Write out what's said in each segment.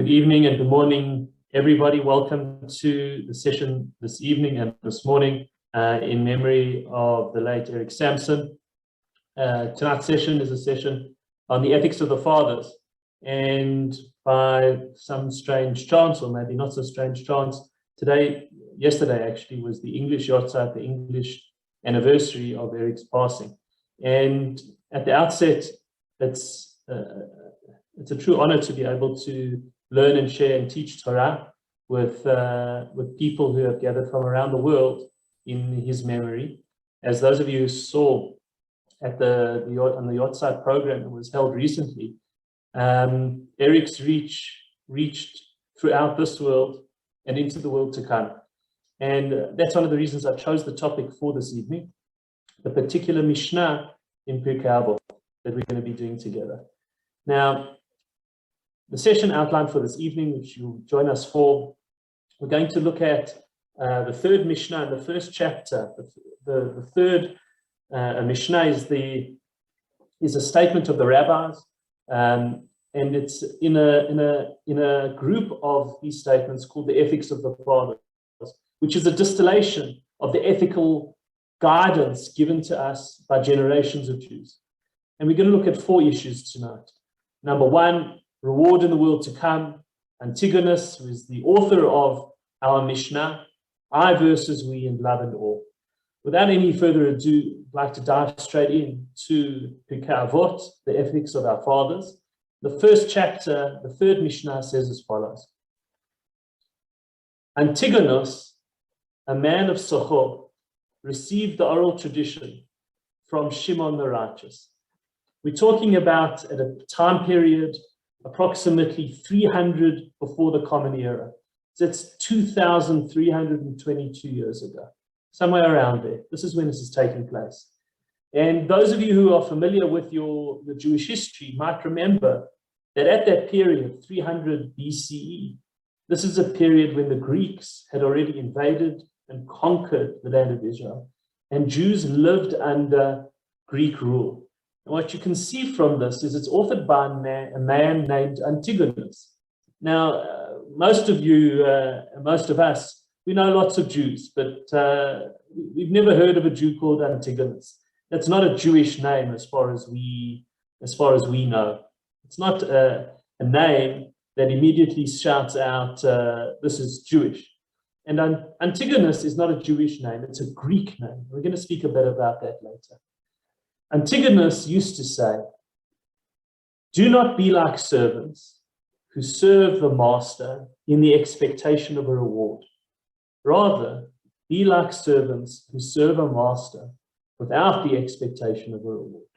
Good evening and good morning, everybody. Welcome to the session this evening and this morning in memory of the late Eric Samson. Tonight's session is a session on the ethics of the fathers. And by some strange chance, or maybe not so strange chance, yesterday actually, was the English yahrzeit, the English anniversary of Eric's passing. And at the outset, it's a true honor to be able to learn and share and teach Torah with people who have gathered from around the world in his memory. As those of you who saw at on the yahrzeit program that was held recently, Eric's reached throughout this world and into the world to come. And that's one of the reasons I chose the topic for this evening, the particular Mishna in Pirkei Avot that we're going to be doing together. Now, the session outlined for this evening, which you'll join us for, we're going to look at the third Mishnah in the first chapter. The third Mishnah is a statement of the rabbis, and it's in a group of these statements called the ethics of the fathers, which is a distillation of the ethical guidance given to us by generations of Jews. And we're going to look at 4 issues tonight. Number 1, reward in the world to come. Antigonus, who is the author of our Mishnah, I versus we in love and awe. Without any further ado, I'd like to dive straight into Pirkei Avot, the ethics of our fathers. The first chapter, the third Mishnah, says as follows. Antigonus, a man of Sochor, received the oral tradition from Shimon the righteous. We're talking about at a time period approximately 300 before the Common Era. So it's 2,322 years ago, somewhere around there. This is when this is taking place. And those of you who are familiar with your Jewish history might remember that at that period, 300 BCE, this is a period when the Greeks had already invaded and conquered the land of Israel, and Jews lived under Greek rule. And what you can see from this is it's authored by a man named Antigonus. Now, most of you, most of us, we know lots of Jews, but we've never heard of a Jew called Antigonus. That's not a Jewish name as far as we know. It's not a name that immediately shouts out, this is Jewish. And Antigonus is not a Jewish name, it's a Greek name. We're going to speak a bit about that later. Antigonus used to say, do not be like servants who serve the master in the expectation of a reward. Rather, be like servants who serve a master without the expectation of a reward.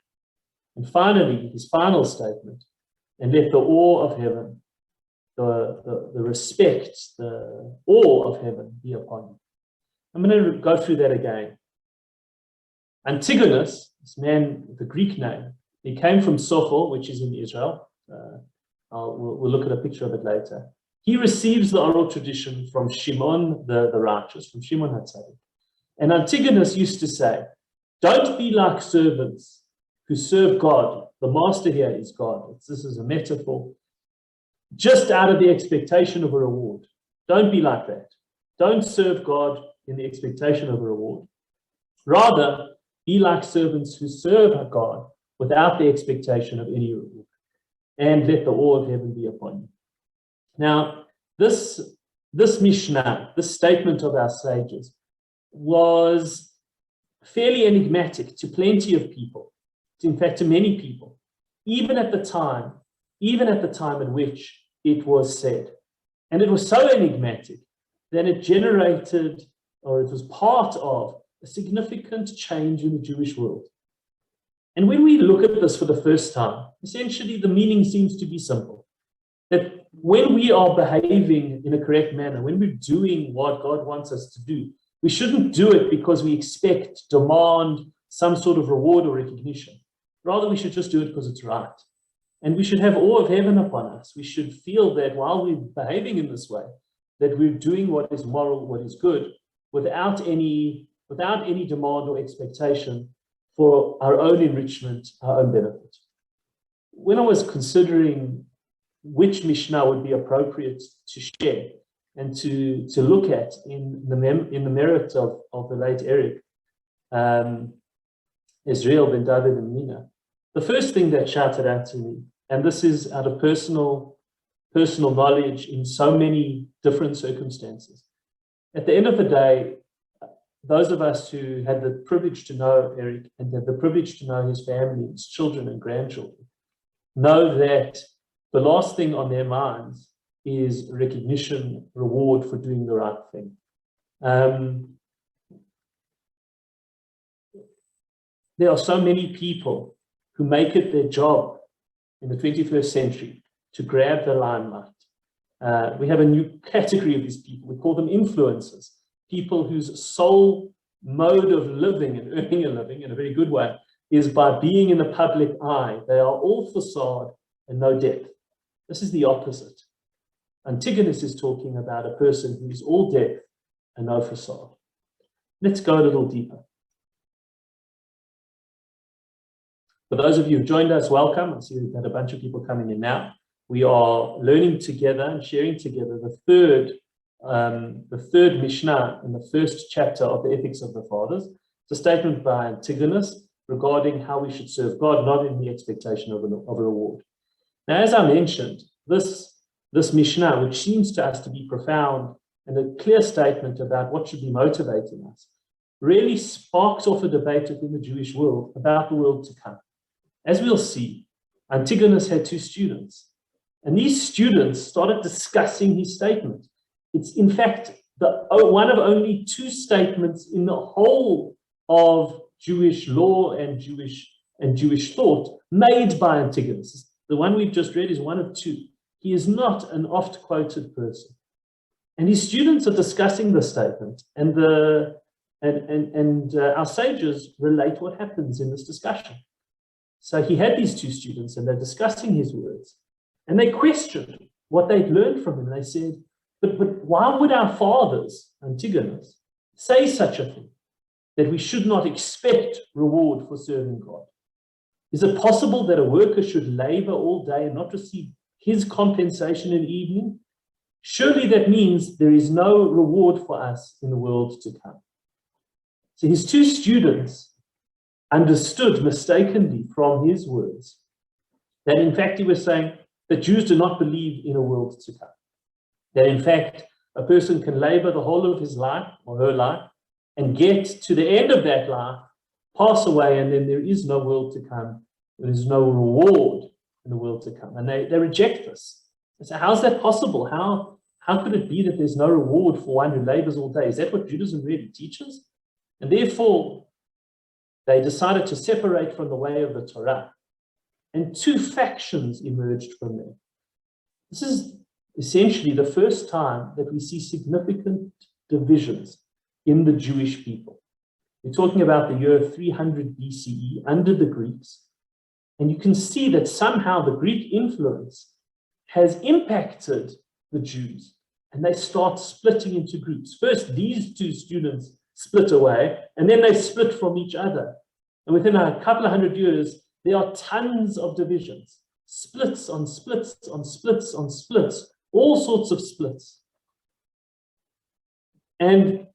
And finally, his final statement, and let the awe of heaven, the respect, the awe of heaven be upon you. I'm going to go through that again. Antigonus, this man with the Greek name, he came from Sochor, which is in Israel. We'll look at a picture of it later. He receives the oral tradition from Shimon the righteous, from Shimon HaTzadik. And Antigonus used to say, don't be like servants who serve God. The master here is God. This is a metaphor. Just out of the expectation of a reward. Don't be like that. Don't serve God in the expectation of a reward. Rather, be like servants who serve God without the expectation of any reward. And let the awe of heaven be upon you. Now, this Mishnah, this statement of our sages, was fairly enigmatic to plenty of people. In fact, to many people, even at the time in which it was said. And it was so enigmatic that it generated, or it was part of, a significant change in the Jewish world. And when we look at this for the first time, essentially the meaning seems to be simple. That when we are behaving in a correct manner, when we're doing what God wants us to do, we shouldn't do it because we demand some sort of reward or recognition. Rather, we should just do it because it's right. And we should have awe of heaven upon us. We should feel that while we're behaving in this way, that we're doing what is moral, what is good, without any demand or expectation for our own enrichment, our own benefit. When I was considering which Mishnah would be appropriate to share and to look at in the merit of the late Eric, Israel ben David and Mina. The first thing that shouted out to me, and this is out of personal knowledge in so many different circumstances. At the end of the day, those of us who had the privilege to know Eric and had the privilege to know his family, his children and grandchildren, know that the last thing on their minds is recognition, reward for doing the right thing. There are so many people who make it their job in the 21st century to grab the limelight. We have a new category of these people. We call them influencers, people whose sole mode of living and earning a living in a very good way is by being in the public eye. They are all facade and no depth. This is the opposite. Antigonus is talking about a person who is all depth and no facade. Let's go a little deeper. For those of you who've joined us, welcome. I see we've got a bunch of people coming in now. We are learning together and sharing together the third Mishnah in the first chapter of the Ethics of the Fathers. It's a statement by Antigonus regarding how we should serve God, not in the expectation of a reward. Now, as I mentioned, this Mishnah, which seems to us to be profound and a clear statement about what should be motivating us, really sparks off a debate within the Jewish world about the world to come. As we'll see, Antigonus had two students, and these students started discussing his statement. It's in fact one of only two statements in the whole of Jewish law and Jewish thought made by Antigonus. The one we've just read is one of two. He is not an oft-quoted person. And his students are discussing the statement, and our sages relate what happens in this discussion. So he had these two students, and they're discussing his words, and they questioned what they'd learned from him. They said, but why would our fathers, Antigonus, say such a thing, that we should not expect reward for serving God? Is it possible that a worker should labor all day and not receive his compensation in the evening? Surely that means there is no reward for us in the world to come. So his two students understood mistakenly from his words that in fact he was saying that Jews do not believe in a world to come. That in fact a person can labor the whole of his life or her life and get to the end of that life, pass away, and then there is no world to come. There is no reward in the world to come. And they reject this. They say, how's that possible? How could it be that there's no reward for one who labors all day? Is that what Judaism really teaches? And therefore, they decided to separate from the way of the Torah. And two factions emerged from there. This is essentially the first time that we see significant divisions in the Jewish people. We're talking about the year 300 BCE under the Greeks. And you can see that somehow the Greek influence has impacted the Jews. And they start splitting into groups. First, these two students split away, and then they split from each other. And within a couple of hundred years, there are tons of divisions. Splits on splits on splits on splits. All sorts of splits. And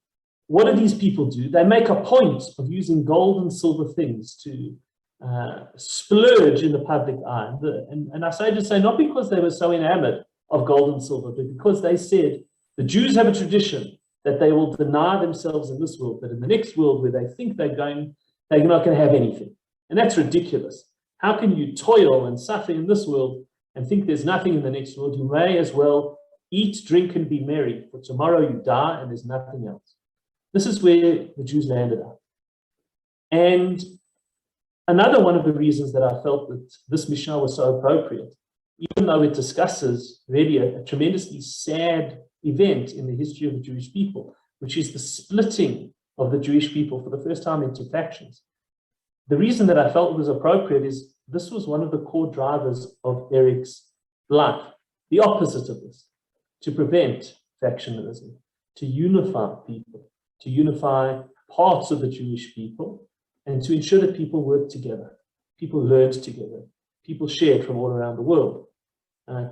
what do these people do? They make a point of using gold and silver things to splurge in the public eye. And our sages say not because they were so enamored of gold and silver, but because they said the Jews have a tradition that they will deny themselves in this world, but in the next world where they think they're not going to have anything. And that's ridiculous. How can you toil and suffer in this world and think there's nothing in the next world? You may as well eat, drink, and be merry, for tomorrow you die and there's nothing else. This is where the Jews landed up. And another one of the reasons that I felt that this Mishnah was so appropriate, even though it discusses really a tremendously sad event in the history of the Jewish people, which is the splitting of the Jewish people for the first time into factions. The reason that I felt it was appropriate is this was one of the core drivers of Eric's life, the opposite of this, to prevent factionalism, to unify people, to unify parts of the Jewish people, and to ensure that people worked together, people learned together, people shared from all around the world.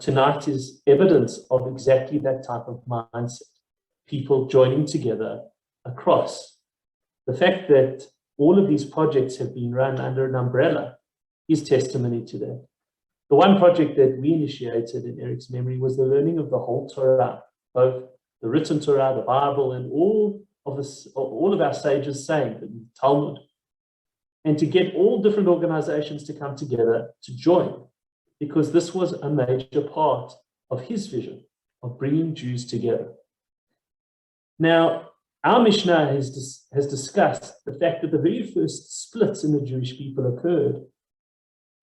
tonight is evidence of exactly that type of mindset. People joining together across. The fact that all of these projects have been run under an umbrella is testimony to that. The one project that we initiated in Eric's memory was the learning of the whole Torah, both the written Torah, the Bible, and all of our sages saying, the Talmud, and to get all different organizations to come together to join, because this was a major part of his vision of bringing Jews together. Now, our Mishnah has discussed the fact that the very first splits in the Jewish people occurred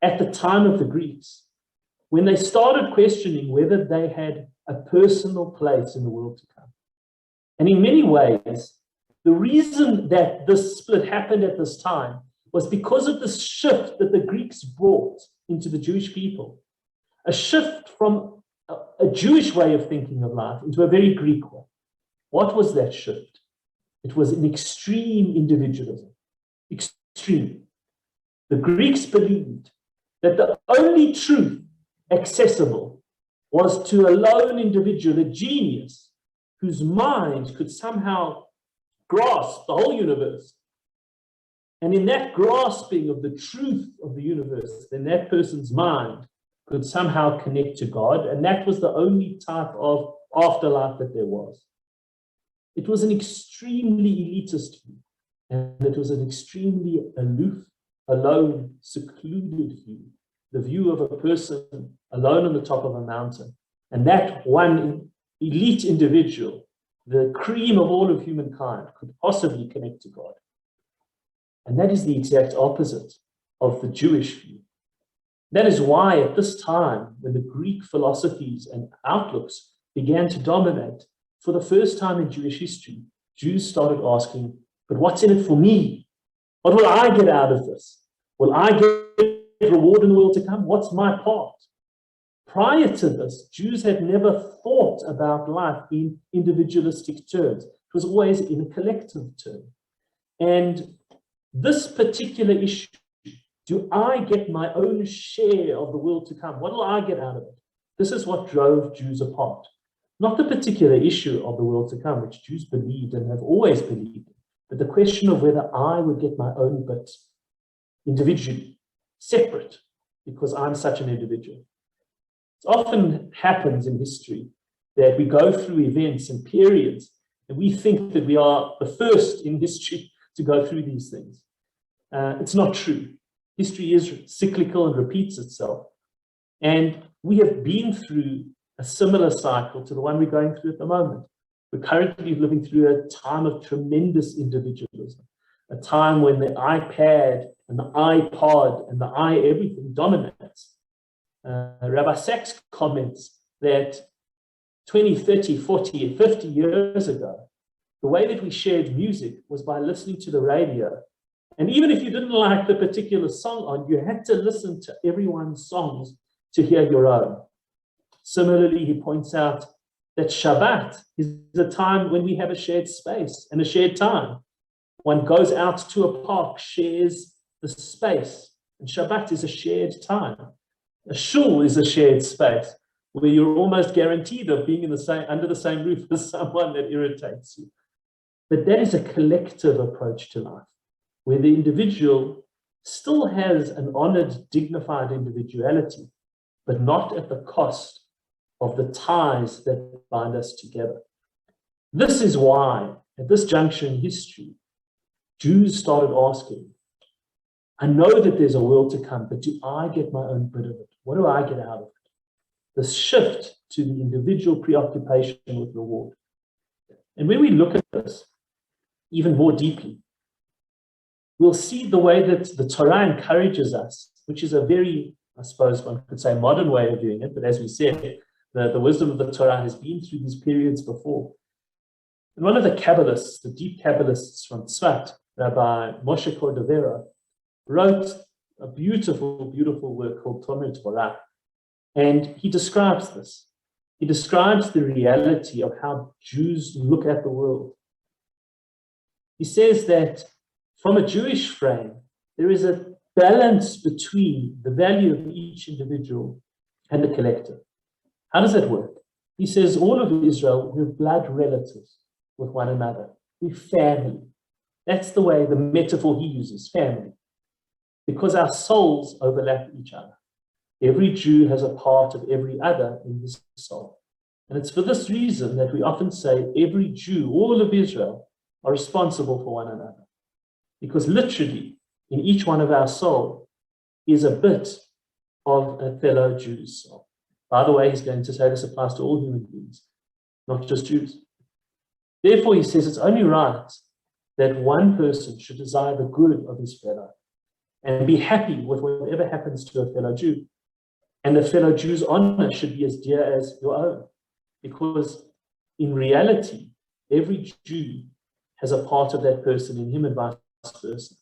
at the time of the Greeks, when they started questioning whether they had a personal place in the world to come. And in many ways, the reason that this split happened at this time was because of the shift that the Greeks brought into the Jewish people, a shift from a Jewish way of thinking of life into a very Greek one. What was that shift? It was an extreme individualism. Extreme. The Greeks believed that the only truth accessible was to a lone individual, a genius, whose mind could somehow grasp the whole universe. And in that grasping of the truth of the universe, then that person's mind could somehow connect to God. And that was the only type of afterlife that there was. It was an extremely elitist view, and it was an extremely aloof, alone, secluded view, the view of a person alone on the top of a mountain. And that one elite individual, the cream of all of humankind, could possibly connect to God. And that is the exact opposite of the Jewish view. That is why at this time, when the Greek philosophies and outlooks began to dominate, for the first time in Jewish history, Jews started asking, but what's in it for me? What will I get out of this? Will I get reward in the world to come? What's my part? Prior to this, Jews had never thought about life in individualistic terms. It was always in a collective term. And this particular issue, do I get my own share of the world to come? What will I get out of it? This is what drove Jews apart. Not the particular issue of the world to come, which Jews believed and have always believed, but the question of whether I would get my own bit individually, separate, because I'm such an individual. It often happens in history that we go through events and periods, and we think that we are the first in history to go through these things. It's not true. History is cyclical and repeats itself. And we have been through a similar cycle to the one we're going through at the moment. We're currently living through a time of tremendous individualism, a time when the iPad and the iPod and the everything dominates. Rabbi Sachs comments that 20, 30, 40, 50 years ago, the way that we shared music was by listening to the radio. And even if you didn't like the particular song on, you had to listen to everyone's songs to hear your own. Similarly, he points out that Shabbat is a time when we have a shared space and a shared time. One goes out to a park, shares the space, and Shabbat is a shared time. A shul is a shared space where you're almost guaranteed of being under the same roof as someone that irritates you. But that is a collective approach to life, where the individual still has an honored, dignified individuality, but not at the cost of the ties that bind us together. This is why, at this juncture in history, Jews started asking, I know that there's a world to come, but do I get my own bit of it? What do I get out of it? This shift to the individual preoccupation with reward. And when we look at this even more deeply, we'll see the way that the Torah encourages us, which is a very, I suppose one could say, modern way of doing it. But as we said, the wisdom of the Torah has been through these periods before. And one of the Kabbalists, the deep Kabbalists from Tzfat, Rabbi Moshe Cordovero, wrote a beautiful, beautiful work called Talmud Torah. And he describes this. He describes the reality of how Jews look at the world. He says that from a Jewish frame, there is a balance between the value of each individual and the collective. How does that work? He says all of Israel, we're blood relatives with one another. We're family. That's the way, the metaphor he uses, family. Because our souls overlap each other. Every Jew has a part of every other in his soul. And it's for this reason that we often say every Jew, all of Israel, are responsible for one another. Because literally, in each one of our soul is a bit of a fellow Jew's soul. By the way, he's going to say this applies to all human beings, not just Jews. Therefore, he says it's only right that one person should desire the good of his fellow and be happy with whatever happens to a fellow Jew. And the fellow Jew's honor should be as dear as your own. Because in reality, every Jew has a part of that person in him and vice versa.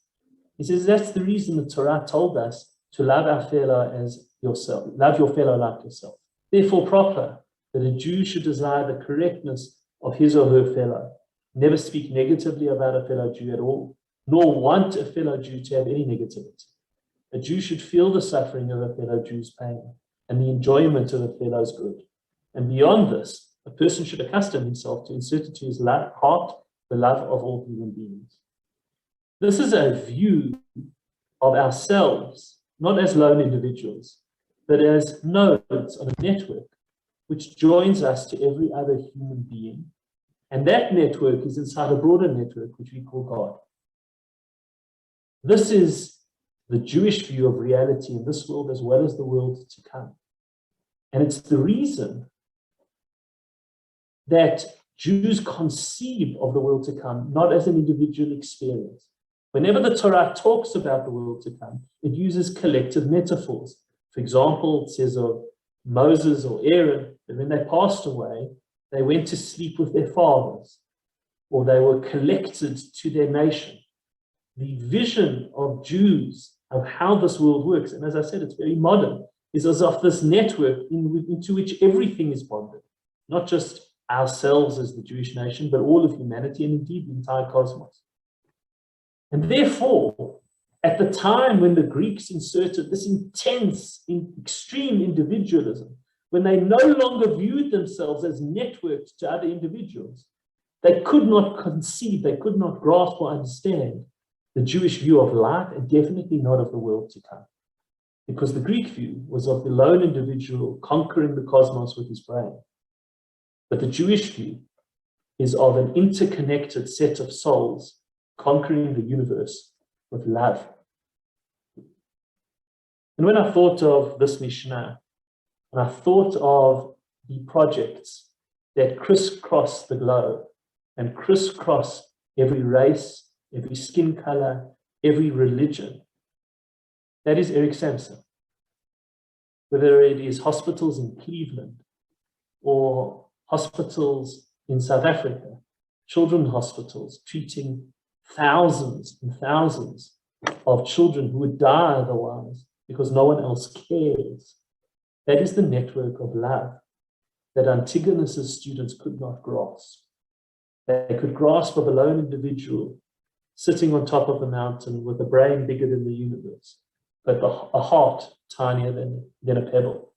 He says that's the reason the Torah told us to love our fellow as yourself. Love your fellow like yourself. Therefore, proper that a Jew should desire the correctness of his or her fellow. Never speak negatively about a fellow Jew at all, nor want a fellow Jew to have any negativity. A Jew should feel the suffering of a fellow Jew's pain and the enjoyment of a fellow's good. And beyond this, a person should accustom himself to insert into his heart the love of all human beings. This is a view of ourselves, not as lone individuals, but as nodes on a network which joins us to every other human being. And that network is inside a broader network which we call God. This is the Jewish view of reality in this world as well as the world to come. And it's the reason that Jews conceive of the world to come not as an individual experience. Whenever the Torah talks about the world to come, it uses collective metaphors. For example, it says of Moses or Aaron that when they passed away, they went to sleep with their fathers, or they were collected to their nation. The vision of Jews of how this world works, and as I said, it's very modern, is as of this network into which everything is bonded, not just ourselves as the Jewish nation, but all of humanity and indeed the entire cosmos. And therefore, at the time when the Greeks inserted this intense, extreme individualism, when they no longer viewed themselves as networked to other individuals, they could not conceive, they could not grasp or understand the Jewish view of life and definitely not of the world to come. Because the Greek view was of the lone individual conquering the cosmos with his brain. But the Jewish view is of an interconnected set of souls conquering the universe with love. And when I thought of this Mishna, and I thought of the projects that crisscross the globe and crisscross every race, every skin color, every religion, that is Eric Samson. Whether it is hospitals in Cleveland or hospitals in South Africa, children's hospitals treating thousands and thousands of children who would die otherwise because no one else cares. That is the network of love that Antigonus's students could not grasp. They could grasp of a lone individual sitting on top of the mountain with a brain bigger than the universe, but a heart tinier than a pebble.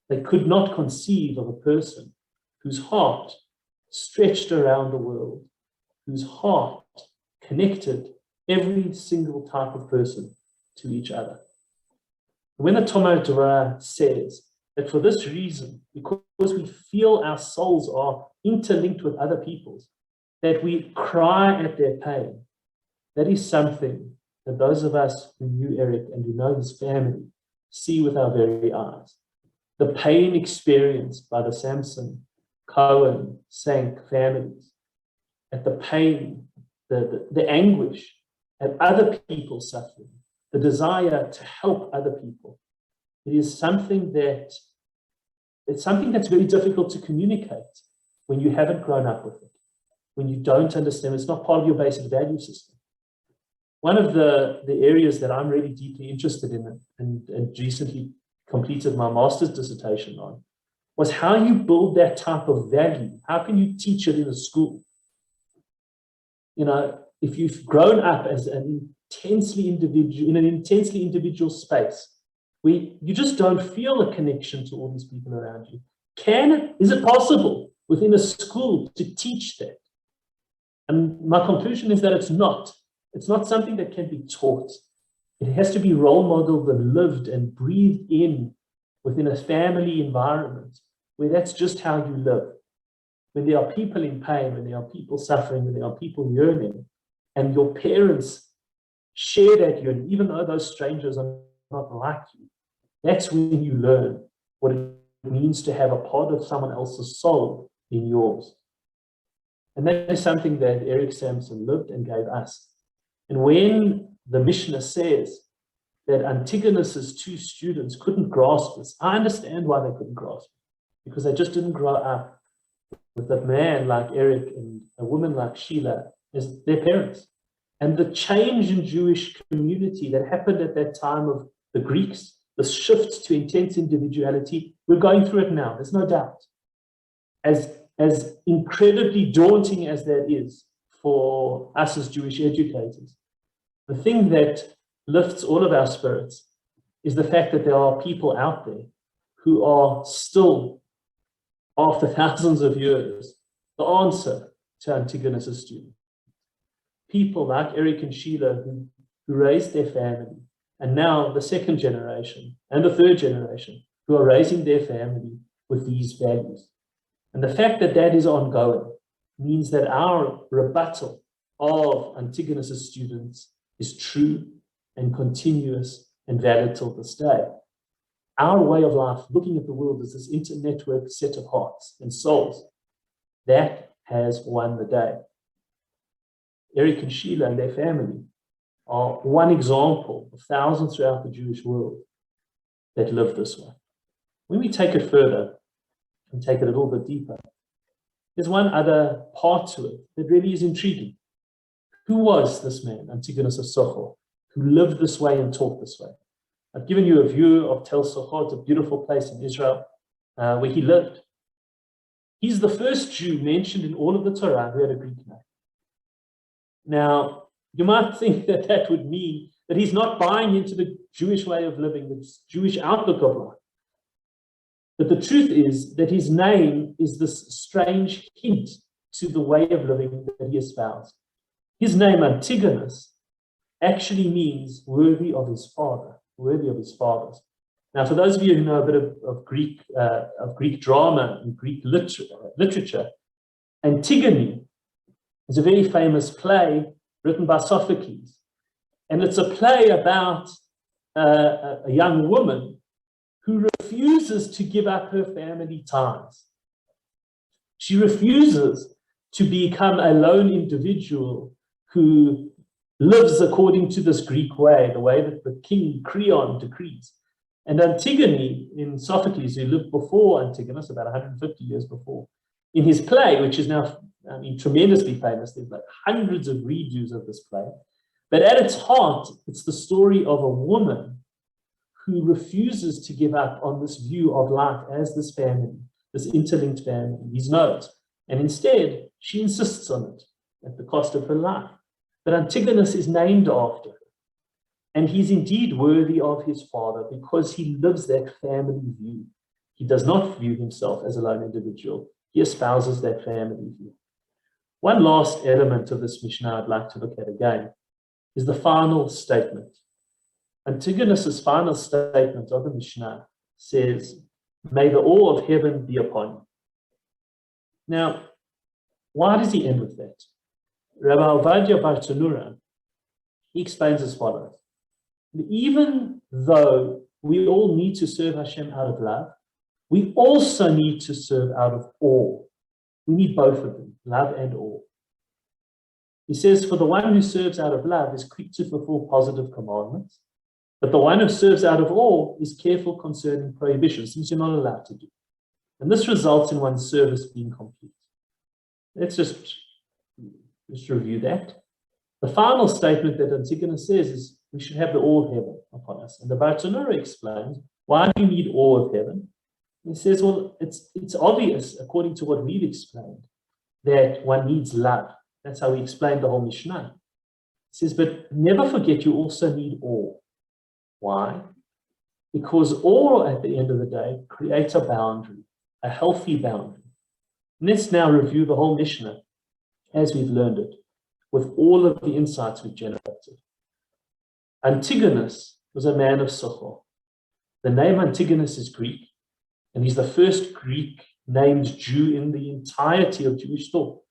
They could not conceive of a person whose heart stretched around the world, whose heart connected every single type of person to each other. When the Talmud Torah says that for this reason, because we feel our souls are interlinked with other people's, that we cry at their pain, that is something that those of us who knew Eric and who know his family see with our very eyes. The pain experienced by the Samson, Cohen, Sank families, at the pain, the anguish at other people's suffering, the desire to help other people. It is something that's very difficult to communicate when you haven't grown up with it, when you don't understand. It's not part of your basic value system. One of the areas that I'm really deeply interested in and recently completed my master's dissertation on was how you build that type of value. How can you teach it in a school? You know, if you've grown up as an intensely individual space, where you just don't feel a connection to all these people around you, Is it possible within a school to teach that? And my conclusion is that it's not. It's not something that can be taught. It has to be role modeled and lived and breathed in within a family environment where that's just how you live. When there are people in pain, when there are people suffering, when there are people yearning, and your parents share that yearning, even though those strangers are not like you, that's when you learn what it means to have a part of someone else's soul in yours. And that is something that Eric Samson lived and gave us. And when the Mishna says that Antigonus's two students couldn't grasp this, I understand why they couldn't grasp it, because they just didn't grow up with a man like Eric and a woman like Sheila as their parents. And the change in Jewish community that happened at that time of the Greeks, the shift to intense individuality, we're going through it now, there's no doubt. As incredibly daunting as that is for us as Jewish educators, the thing that lifts all of our spirits is the fact that there are people out there who are still, after thousands of years, the answer to Antigonus's student. People like Eric and Sheila who raised their family, and now the second generation and the third generation who are raising their family with these values. And the fact that that is ongoing means that our rebuttal of Antigonus's students is true and continuous and valid till this day. Our way of life, looking at the world as this internetworked set of hearts and souls, that has won the day. Eric and Sheila and their family are one example of thousands throughout the Jewish world that live this way. When we take it further and take it a little bit deeper, there's one other part to it that really is intriguing. Who was this man, Antigonus of Sochor, who lived this way and taught this way? I've given you a view of Tel Sochor. It's a beautiful place in Israel where he lived. He's the first Jew mentioned in all of the Torah who had a Greek name. Now, you might think that that would mean that he's not buying into the Jewish way of living, the Jewish outlook of life. But the truth is that his name is this strange hint to the way of living that he espoused. His name, Antigonus, actually means worthy of his father, worthy of his fathers. Now, for those of you who know a bit of Greek drama and Greek literature, Antigone is a very famous play written by Sophocles. And it's a play about a young woman who refuses to give up her family ties. She refuses to become a lone individual who lives according to this Greek way, the way that the king Creon decrees. And Antigone, in Sophocles, who lived before Antigonus, about 150 years before, in his play, which is now tremendously famous, there's like hundreds of redos of this play, but at its heart, it's the story of a woman who refuses to give up on this view of life as this family, this interlinked family, these nodes. And instead, she insists on it at the cost of her life. But Antigonus is named after her. And he's indeed worthy of his father because he lives that family view. He does not view himself as a lone individual. He espouses that family view. One last element of this Mishnah I'd like to look at again is the final statement. Antigonus's final statement of the Mishnah says, "May the awe of heaven be upon you." Now, why does he end with that? Rabbi Ovadia Bar Tanura, he explains as follows. Even though we all need to serve Hashem out of love, we also need to serve out of awe. We need both of them, love and awe. He says, for the one who serves out of love is quick to fulfill positive commandments, but the one who serves out of awe is careful concerning prohibitions, things you're not allowed to do. And this results in one's service being complete. Let's just review that. The final statement that Antigonus says is we should have the awe of heaven upon us. And the Bar Tanura explains, why do you need awe of heaven? He says, well, it's obvious, according to what we've explained, that one needs love. That's how we explained the whole Mishnah. He says, but never forget you also need awe. Why? Because awe, at the end of the day, creates a boundary. a healthy boundary. And let's now review the whole Mishna as we've learned it, with all of the insights we've generated. Antigonus was a man of Sochor. The name Antigonus is Greek, and he's the first Greek named Jew in the entirety of Jewish thought.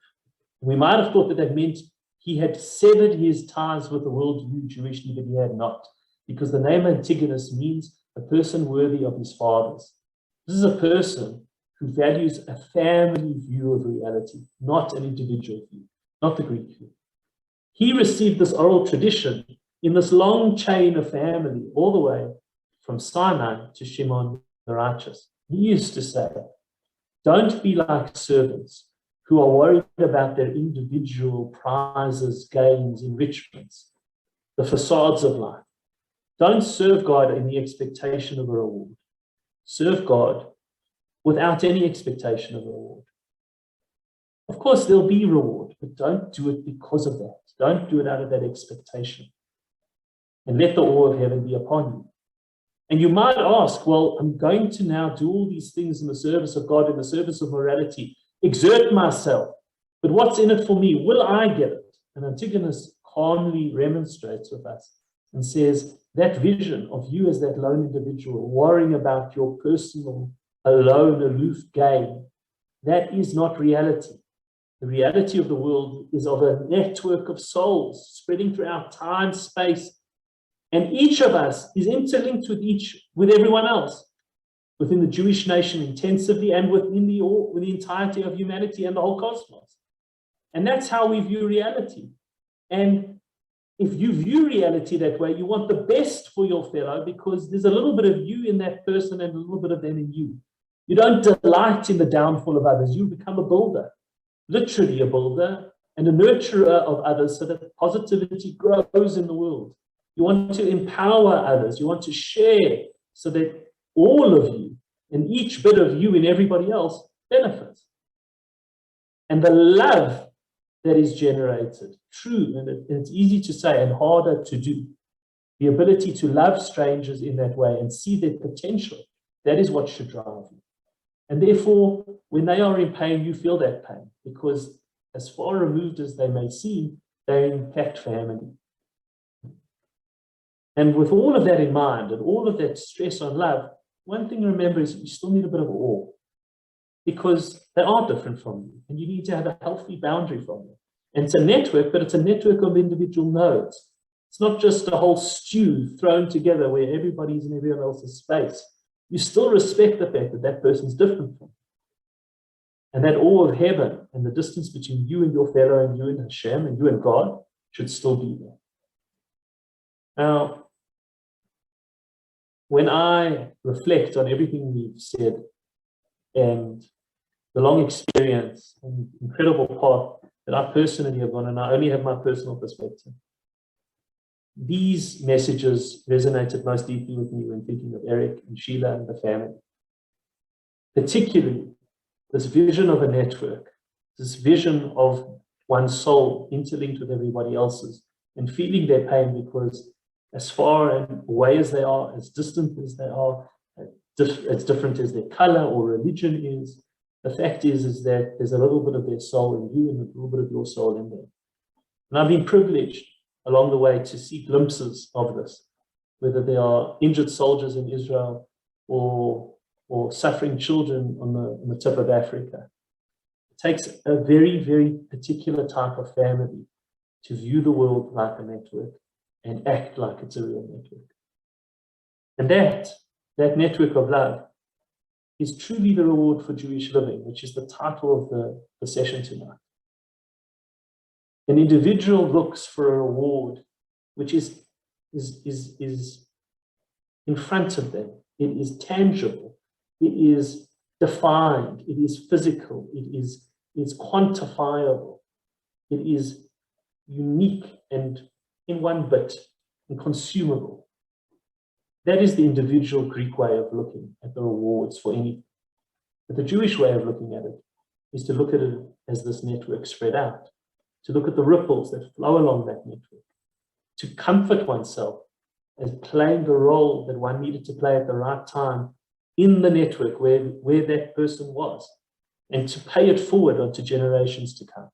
We might have thought that that meant he had severed his ties with the worldview Jewishly, but he had not, because the name Antigonus means a person worthy of his fathers. This is a person who values a family view of reality, not an individual view, not the Greek view. He received this oral tradition in this long chain of family, all the way from Sinai to Shimon the righteous. He used to say, don't be like servants who are worried about their individual prizes, gains, enrichments, the facades of life. Don't serve God in the expectation of a reward. Serve God without any expectation of a reward. Of course, there'll be reward, but don't do it because of that. Don't do it out of that expectation. And let the awe of heaven be upon you. And you might ask, well, I'm going to now do all these things in the service of God, in the service of morality, exert myself, but what's in it for me? Will I get it? And Antigonus calmly remonstrates with us and says, that vision of you as that lone individual, worrying about your personal, alone, aloof gain, that is not reality. The reality of the world is of a network of souls spreading throughout time, space, and each of us is interlinked with everyone else, within the Jewish nation intensively and within the entirety of humanity and the whole cosmos. And that's how we view reality. And if you view reality that way, you want the best for your fellow because there's a little bit of you in that person and a little bit of them in you. You don't delight in the downfall of others. You become a builder, literally a builder and a nurturer of others so that positivity grows in the world. You want to empower others. You want to share so that all of you and each bit of you and everybody else benefits. And the love that is generated, true, and it's easy to say and harder to do, the ability to love strangers in that way and see their potential, that is what should drive you. And therefore, when they are in pain, you feel that pain because as far removed as they may seem, they're in fact family. And with all of that in mind and all of that stress on love, one thing to remember is you still need a bit of awe because they are different from you and you need to have a healthy boundary from them. And it's a network, but it's a network of individual nodes. It's not just a whole stew thrown together where everybody's in everyone else's space. You still respect the fact that that person's different from you. And that awe of heaven and the distance between you and your fellow and you and Hashem and you and God should still be there. Now, when I reflect on everything we've said and the long experience and incredible path that I personally have gone, and I only have my personal perspective, these messages resonated most deeply with me when thinking of Eric and Sheila and the family. Particularly, this vision of a network, this vision of one soul interlinked with everybody else's and feeling their pain because as far and away as they are, as distant as they are, as different as their color or religion is, the fact is that there's a little bit of their soul in you and a little bit of your soul in them. And I've been privileged along the way to see glimpses of this, whether they are injured soldiers in Israel or suffering children on the tip of Africa. It takes a very, very particular type of family to view the world like a network and act like it's a real network. And that network of love is truly the reward for Jewish living, which is the title of the session tonight. An individual looks for a reward which is in front of them. It is tangible. It is defined. It is physical. It is quantifiable. It is unique and in one bit and consumable. That is the individual Greek way of looking at the rewards for anything. But the Jewish way of looking at it is to look at it as this network spread out, to look at the ripples that flow along that network, to comfort oneself as playing the role that one needed to play at the right time in the network where that person was, and to pay it forward onto generations to come.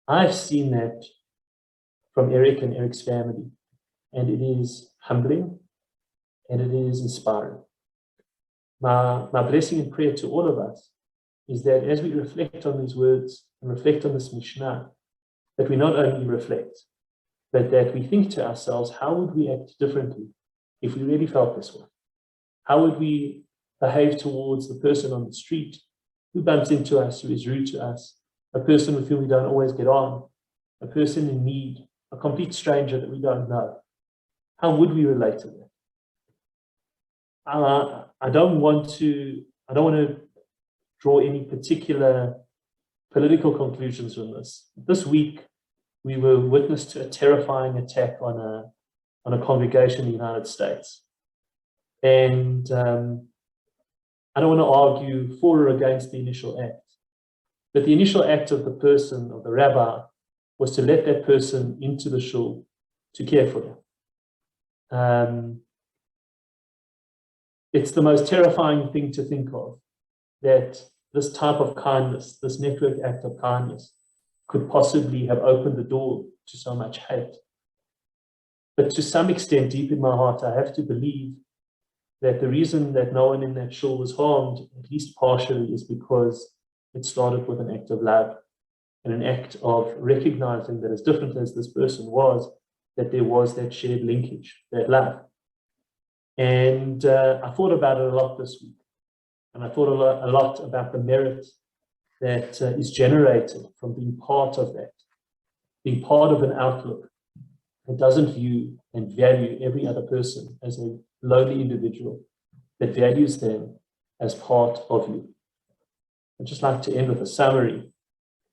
I've seen that from Eric and Eric's family, and it is humbling and it is inspiring. My blessing and prayer to all of us is that as we reflect on these words and reflect on this Mishnah, that we not only reflect, but that we think to ourselves, how would we act differently if we really felt this way? How would we behave towards the person on the street who bumps into us, who is rude to us, a person with whom we don't always get on, a person in need, a complete stranger that we don't know? How would we relate to that? I don't want to draw any particular political conclusions from this. This week, we were witness to a terrifying attack on a congregation in the United States. And I don't want to argue for or against the initial act, but the initial act of the person, of the rabbi, was to let that person into the shul to care for them. It's the most terrifying thing to think of, that this type of kindness, this network act of kindness, could possibly have opened the door to so much hate. But to some extent, deep in my heart, I have to believe that the reason that no one in that shul was harmed, at least partially, is because it started with an act of love and an act of recognizing that as different as this person was, that there was that shared linkage, that love. And I thought about it a lot this week. And I thought a lot about the merit that is generated from being part of that, being part of an outlook that doesn't view and value every other person as a lowly individual, that values them as part of you. I'd just like to end with a summary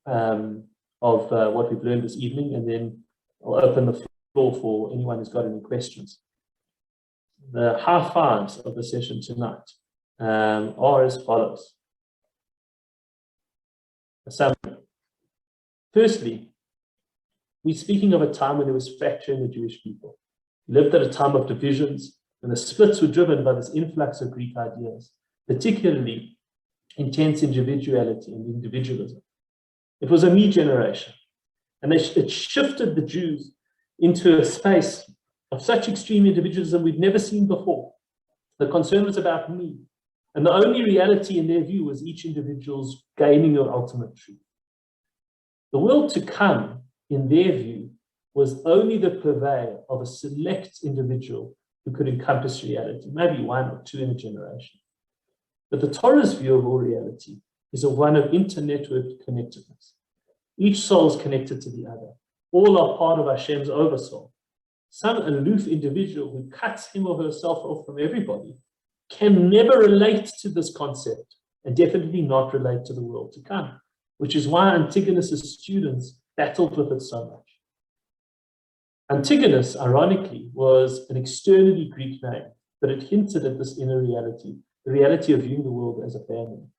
of what we've learned this evening, and then I'll open the floor for anyone who's got any questions. The high fives of the session tonight are as follows. A summary. Firstly, we're speaking of a time when there was fracture in the Jewish people. We lived at a time of divisions, and the splits were driven by this influx of Greek ideas, particularly intense individuality and individualism. It was a me generation, and it shifted the Jews into a space of such extreme individualism we'd never seen before. The concern was about me, and the only reality in their view was each individual's gaining your ultimate truth. The world to come, in their view, was only the purveyor of a select individual who could encompass reality, maybe one or two in a generation. But the Torah's view of all reality is of one of internetworked connectedness. Each soul is connected to the other. All are part of Hashem's oversoul. Some aloof individual who cuts him or herself off from everybody can never relate to this concept, and definitely not relate to the world to come, which is why Antigonus's students battled with it so much. Antigonus, ironically, was an externally Greek name, but it hinted at this inner reality, the reality of viewing the world as a family,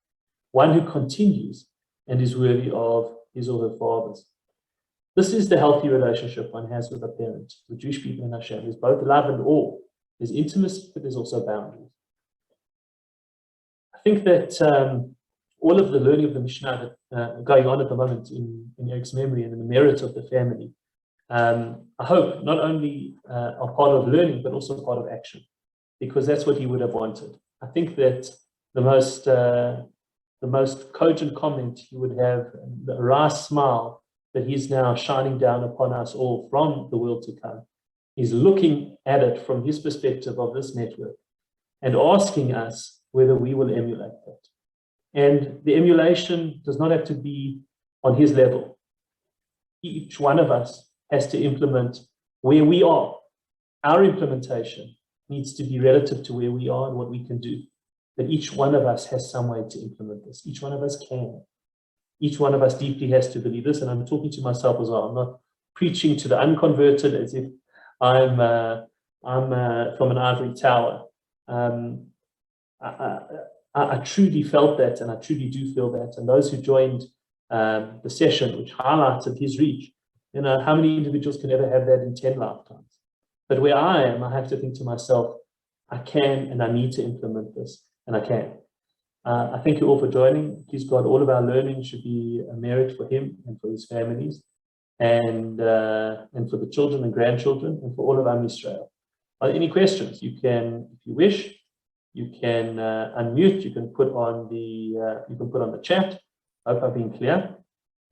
one who continues and is worthy of his or her fathers. This is the healthy relationship one has with a parent. The Jewish people in Hashem, there's both love and awe. There's intimacy, but there's also boundaries. I think that all of the learning of the Mishnah that going on at the moment in Eric's memory and in the merit of the family, I hope not only are part of learning, but also part of action, because that's what he would have wanted. I think that the most cogent comment he would have, the wry smile that he's now shining down upon us all from the world to come, is looking at it from his perspective of this network and asking us whether we will emulate that. And the emulation does not have to be on his level. Each one of us has to implement where we are. Our implementation needs to be relative to where we are and what we can do. But each one of us has some way to implement this. Each one of us can. Each one of us deeply has to believe this, and I'm talking to myself as well. I'm not preaching to the unconverted as if I'm from an ivory tower. I truly felt that, and I truly do feel that. And those who joined the session, which highlighted his reach, how many individuals can ever have that in 10 lifetimes? But where I am, I have to think to myself, I can and I need to implement this. and I can. I thank you all for joining. Please God, all of our learning should be a merit for him and for his families, and for the children and grandchildren, and for all of our Israel. Are there any questions? You can, if you wish, you can unmute. You can put on the chat. I hope I've been clear.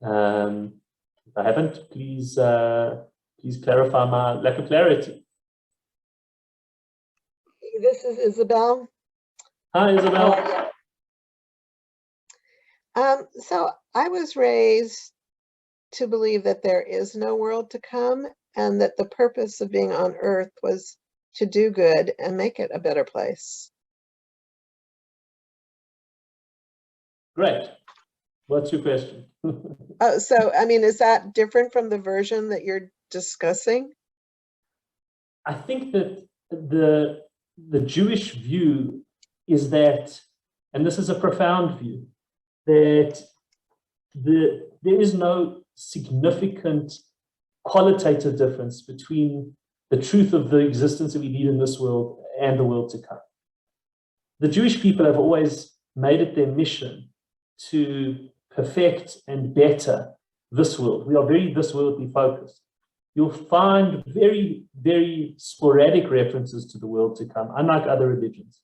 If I haven't, please clarify my lack of clarity. This is Isabel. Hi, Isabel. So I was raised to believe that there is no world to come, and that the purpose of being on earth was to do good and make it a better place. Great. What's your question? So, I mean, is that different from the version that you're discussing? I think that the Jewish view is that, and this is a profound view, that there is no significant qualitative difference between the truth of the existence that we lead in this world and the world to come. The Jewish people have always made it their mission to perfect and better this world. We are very this worldly focused. You'll find very, very sporadic references to the world to come, unlike other religions,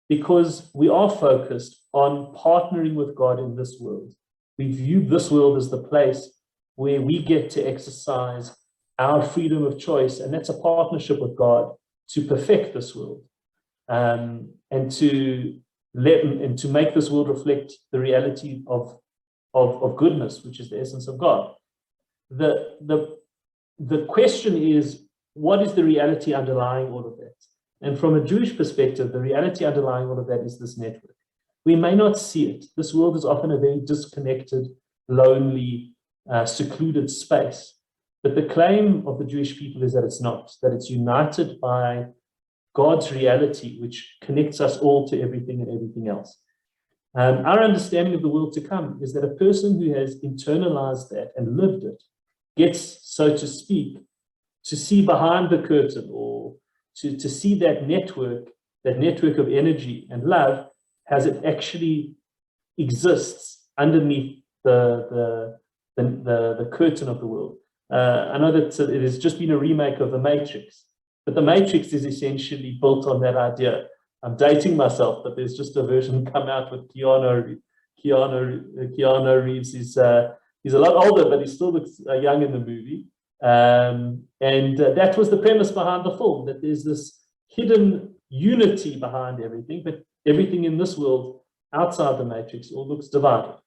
because we are focused on partnering with God in this world. We view this world as the place where we get to exercise our freedom of choice, and that's a partnership with God to perfect this world, and to make this world reflect the reality of goodness, which is the essence of God. The question is, what is the reality underlying all of that? And from a Jewish perspective, the reality underlying all of that is this network. We may not see it. This world is often a very disconnected, lonely, secluded space. But the claim of the Jewish people is that it's not, that it's united by God's reality, which connects us all to everything and everything else. Our understanding of the world to come is that a person who has internalized that and lived it gets, so to speak, to see behind the curtain, or to see that network of energy and love, as it actually exists underneath the curtain of the world. I know that it has just been a remake of The Matrix, but The Matrix is essentially built on that idea. I'm dating myself, but there's just a version come out with Keanu Reeves. He's a lot older, but he still looks young in the movie. That was the premise behind the film, that there's this hidden unity behind everything, but everything in this world outside the Matrix all looks divided.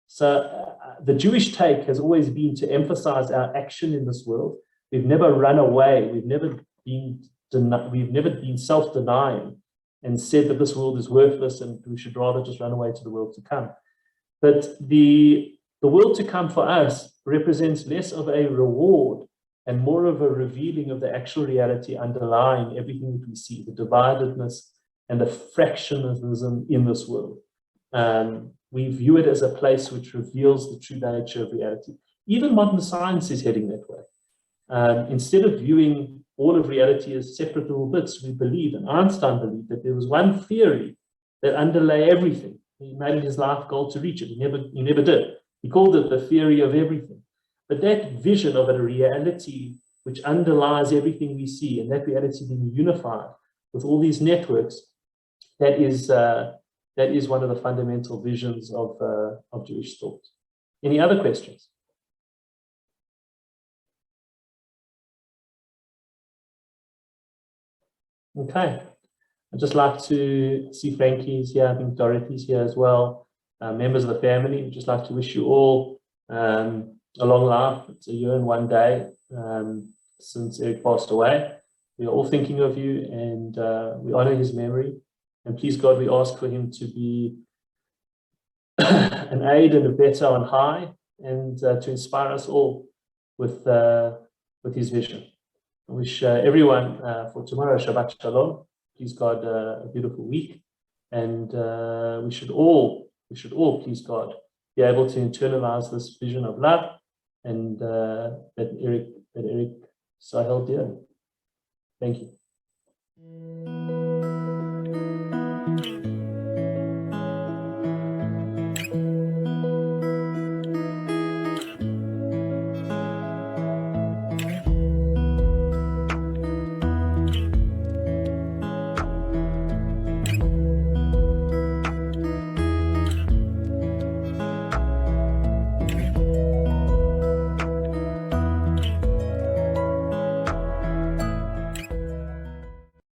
So the Jewish take has always been to emphasize our action in this world. We've never run away. We've never been self-denying and said that this world is worthless and we should rather just run away to the world to come. But the world to come for us represents less of a reward and more of a revealing of the actual reality underlying everything that we see, the dividedness and the fractionalism in this world. We view it as a place which reveals the true nature of reality. Even modern science is heading that way. Instead of viewing all of reality as separate little bits, we believe, and Einstein believed, that there was one theory that underlay everything. He made it his life goal to reach it. He never did. He called it the theory of everything. But that vision of a reality which underlies everything we see, and that reality being unified with all these networks, that is one of the fundamental visions of Jewish thought. Any other questions? Okay. I'd just like to see Frankie's here. I think Dorothy's here as well. Members of the family, I'd just like to wish you all a long life. It's a year and 1 day since Eric passed away. We are all thinking of you, and we honor his memory. And please God, we ask for him to be an aid and a better on high, and to inspire us all with his vision. I wish everyone for tomorrow Shabbat Shalom. Please God, a beautiful week, and we should all, please God, be able to internalize this vision of love, and that Eric so held dear. Thank you.